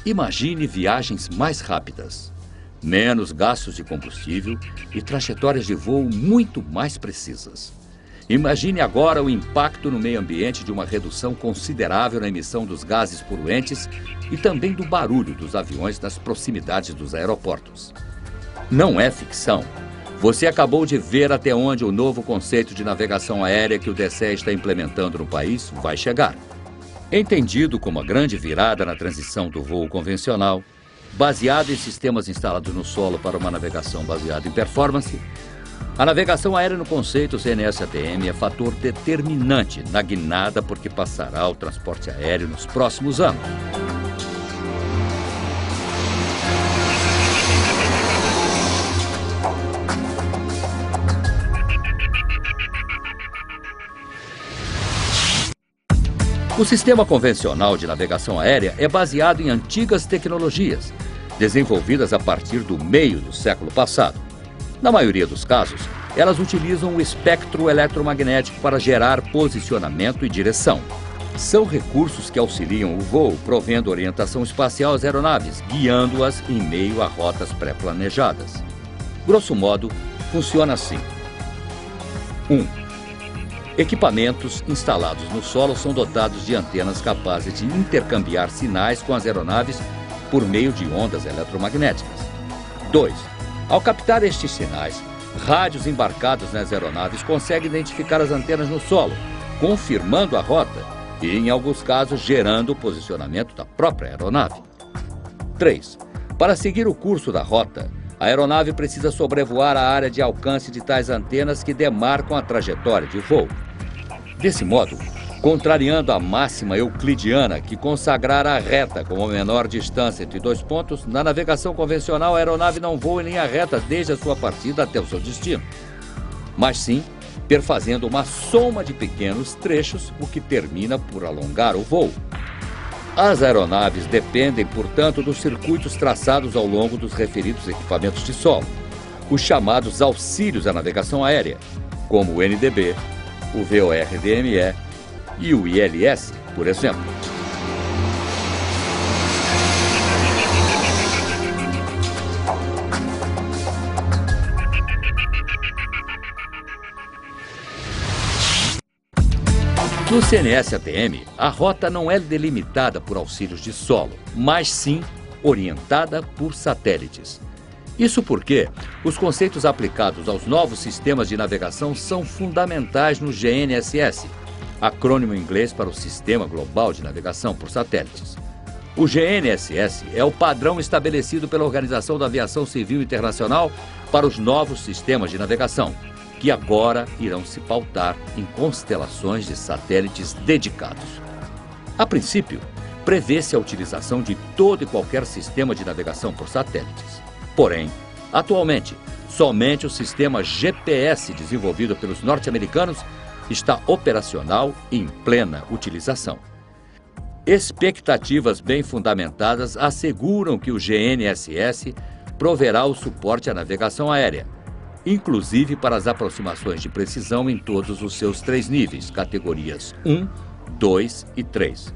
Imagine viagens mais rápidas, menos gastos de combustível e trajetórias de voo muito mais precisas. Imagine agora o impacto no meio ambiente de uma redução considerável na emissão dos gases poluentes e também do barulho dos aviões nas proximidades dos aeroportos. Não é ficção. Você acabou de ver até onde o novo conceito de navegação aérea que o DSE está implementando no país vai chegar. Entendido como a grande virada na transição do voo convencional, baseado em sistemas instalados no solo para uma navegação baseada em performance, a navegação aérea no conceito CNS-ATM é fator determinante na guinada por que passará o transporte aéreo nos próximos anos. O sistema convencional de navegação aérea é baseado em antigas tecnologias, desenvolvidas a partir do meio do século passado. Na maioria dos casos, elas utilizam o espectro eletromagnético para gerar posicionamento e direção. São recursos que auxiliam o voo, provendo orientação espacial às aeronaves, guiando-as em meio a rotas pré-planejadas. Grosso modo, funciona assim. 1. Equipamentos instalados no solo são dotados de antenas capazes de intercambiar sinais com as aeronaves por meio de ondas eletromagnéticas. 2. Ao captar estes sinais, rádios embarcados nas aeronaves conseguem identificar as antenas no solo, confirmando a rota e, em alguns casos, gerando o posicionamento da própria aeronave. 3. Para seguir o curso da rota, a aeronave precisa sobrevoar a área de alcance de tais antenas que demarcam a trajetória de voo. Desse modo, contrariando a máxima euclidiana que consagrara a reta como a menor distância entre dois pontos, na navegação convencional a aeronave não voa em linha reta desde a sua partida até o seu destino, mas sim perfazendo uma soma de pequenos trechos, o que termina por alongar o voo. As aeronaves dependem, portanto, dos circuitos traçados ao longo dos referidos equipamentos de solo, os chamados auxílios à navegação aérea, como o NDB, o VOR-DME e o ILS, por exemplo. No CNS-ATM, a rota não é delimitada por auxílios de solo, mas sim orientada por satélites. Isso porque os conceitos aplicados aos novos sistemas de navegação são fundamentais no GNSS, acrônimo em inglês para o Sistema Global de Navegação por Satélites. O GNSS é o padrão estabelecido pela Organização da Aviação Civil Internacional para os novos sistemas de navegação, que agora irão se pautar em constelações de satélites dedicados. A princípio, prevê-se a utilização de todo e qualquer sistema de navegação por satélites. Porém, atualmente, somente o sistema GPS desenvolvido pelos norte-americanos está operacional e em plena utilização. Expectativas bem fundamentadas asseguram que o GNSS proverá o suporte à navegação aérea, inclusive para as aproximações de precisão em todos os seus 3 níveis, categorias 1, 2 e 3.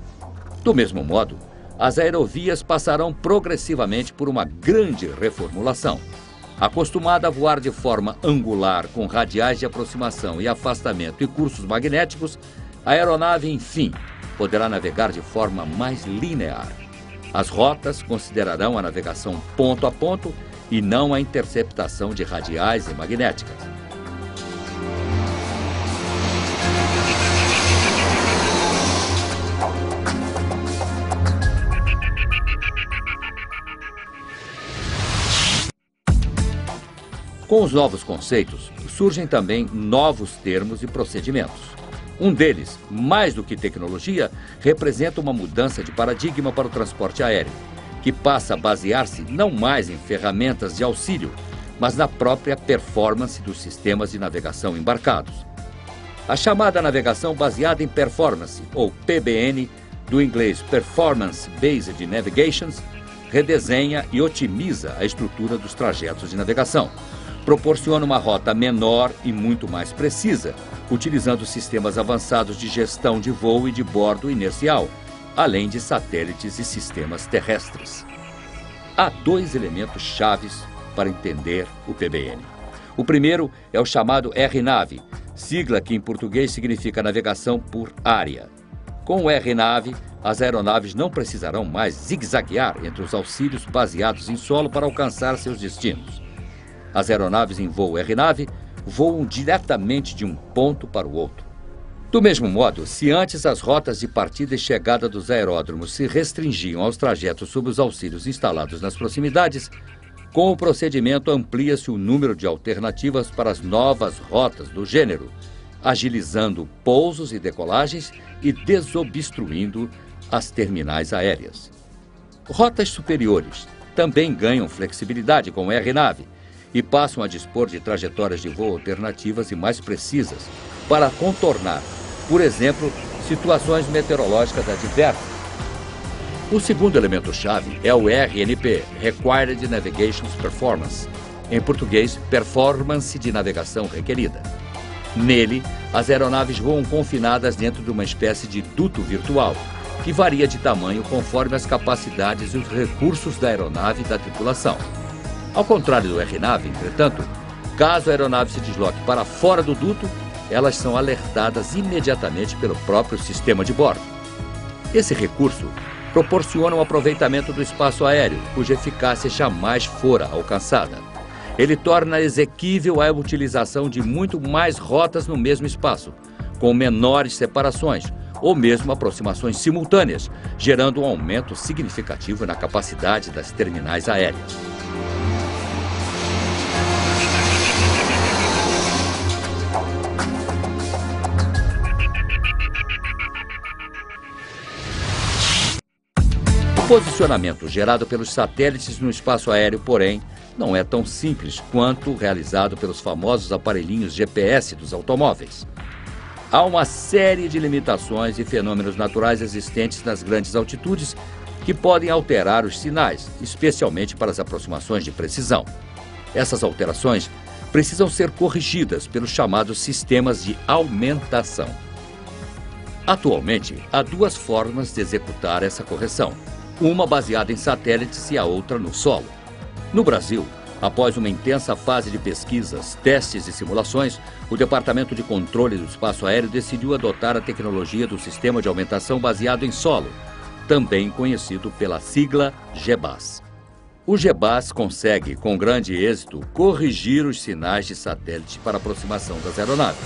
Do mesmo modo, as aerovias passarão progressivamente por uma grande reformulação. Acostumada a voar de forma angular, com radiais de aproximação e afastamento e cursos magnéticos, a aeronave, enfim, poderá navegar de forma mais linear. As rotas considerarão a navegação ponto a ponto e não a interceptação de radiais e magnéticas. Com os novos conceitos, surgem também novos termos e procedimentos. Um deles, mais do que tecnologia, representa uma mudança de paradigma para o transporte aéreo, que passa a basear-se não mais em ferramentas de auxílio, mas na própria performance dos sistemas de navegação embarcados. A chamada navegação baseada em performance, ou PBN, do inglês Performance Based Navigations, redesenha e otimiza a estrutura dos trajetos de navegação. Proporciona uma rota menor e muito mais precisa, utilizando sistemas avançados de gestão de voo e de bordo inercial, além de satélites e sistemas terrestres. Há dois elementos chaves para entender o PBN. O primeiro é o chamado RNAV, sigla que em português significa navegação por área. Com o RNAV, as aeronaves não precisarão mais zigue-zaguear entre os auxílios baseados em solo para alcançar seus destinos. As aeronaves em voo RNAV voam diretamente de um ponto para o outro. Do mesmo modo, se antes as rotas de partida e chegada dos aeródromos se restringiam aos trajetos sob os auxílios instalados nas proximidades, com o procedimento amplia-se o número de alternativas para as novas rotas do gênero, agilizando pousos e decolagens e desobstruindo as terminais aéreas. Rotas superiores também ganham flexibilidade com o RNAV e passam a dispor de trajetórias de voo alternativas e mais precisas para contornar, por exemplo, situações meteorológicas adversas. O segundo elemento-chave é o RNP, Required Navigation Performance, em português, Performance de Navegação Requerida. Nele, as aeronaves voam confinadas dentro de uma espécie de duto virtual, que varia de tamanho conforme as capacidades e os recursos da aeronave e da tripulação. Ao contrário do RNAV, entretanto, caso a aeronave se desloque para fora do duto, elas são alertadas imediatamente pelo próprio sistema de bordo. Esse recurso proporciona um aproveitamento do espaço aéreo, cuja eficácia jamais fora alcançada. Ele torna exequível a utilização de muito mais rotas no mesmo espaço, com menores separações ou mesmo aproximações simultâneas, gerando um aumento significativo na capacidade das terminais aéreas. O posicionamento gerado pelos satélites no espaço aéreo, porém, não é tão simples quanto o realizado pelos famosos aparelhinhos GPS dos automóveis. Há uma série de limitações e fenômenos naturais existentes nas grandes altitudes que podem alterar os sinais, especialmente para as aproximações de precisão. Essas alterações precisam ser corrigidas pelos chamados sistemas de aumentação. Atualmente, há duas formas de executar essa correção, uma baseada em satélites e a outra no solo. No Brasil, após uma intensa fase de pesquisas, testes e simulações, o Departamento de Controle do Espaço Aéreo decidiu adotar a tecnologia do Sistema de Aumentação baseado em solo, também conhecido pela sigla GBAS. O GBAS consegue, com grande êxito, corrigir os sinais de satélite para aproximação das aeronaves.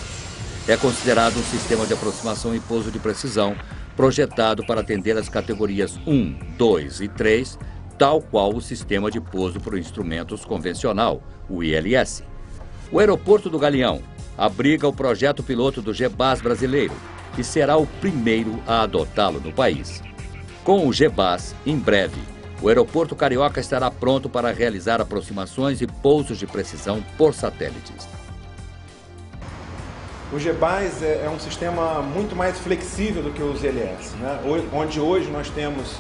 É considerado um sistema de aproximação e pouso de precisão projetado para atender as categorias 1, 2 e 3, tal qual o sistema de pouso por instrumentos convencional, o ILS. O aeroporto do Galeão abriga o projeto piloto do GBAS brasileiro e será o primeiro a adotá-lo no país. Com o GBAS, em breve, o aeroporto carioca estará pronto para realizar aproximações e pousos de precisão por satélites. O GBAS é um sistema muito mais flexível do que os ILS, né? Onde hoje nós temos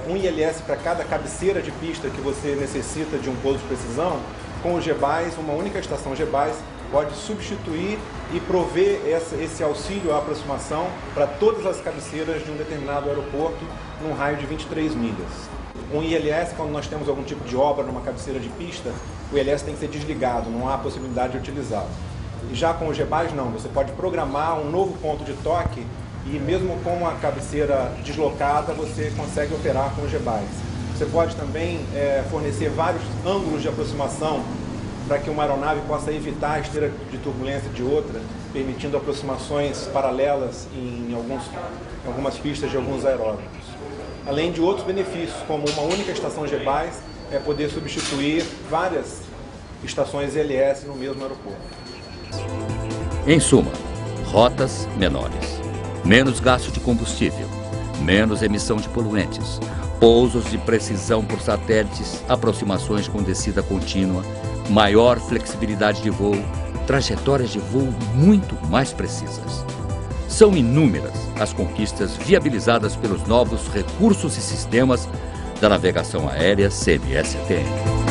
um ILS para cada cabeceira de pista que você necessita de um pouso de precisão. Com o GBAS, uma única estação GBAS pode substituir e prover esse auxílio à aproximação para todas as cabeceiras de um determinado aeroporto num raio de 23 milhas. Um ILS, quando nós temos algum tipo de obra numa cabeceira de pista, o ILS tem que ser desligado, não há possibilidade de utilizá-lo. E já com o GBAS não, você pode programar um novo ponto de toque e mesmo com a cabeceira deslocada você consegue operar com o GBAS. Você pode também fornecer vários ângulos de aproximação para que uma aeronave possa evitar a esteira de turbulência de outra, permitindo aproximações paralelas em algumas pistas de alguns aeródromos. Além de outros benefícios, como uma única estação GBAS poder substituir várias estações ILS no mesmo aeroporto. Em suma, rotas menores, menos gasto de combustível, menos emissão de poluentes, pousos de precisão por satélites, aproximações com descida contínua, maior flexibilidade de voo, trajetórias de voo muito mais precisas. São inúmeras as conquistas viabilizadas pelos novos recursos e sistemas da navegação aérea CMS-ATM.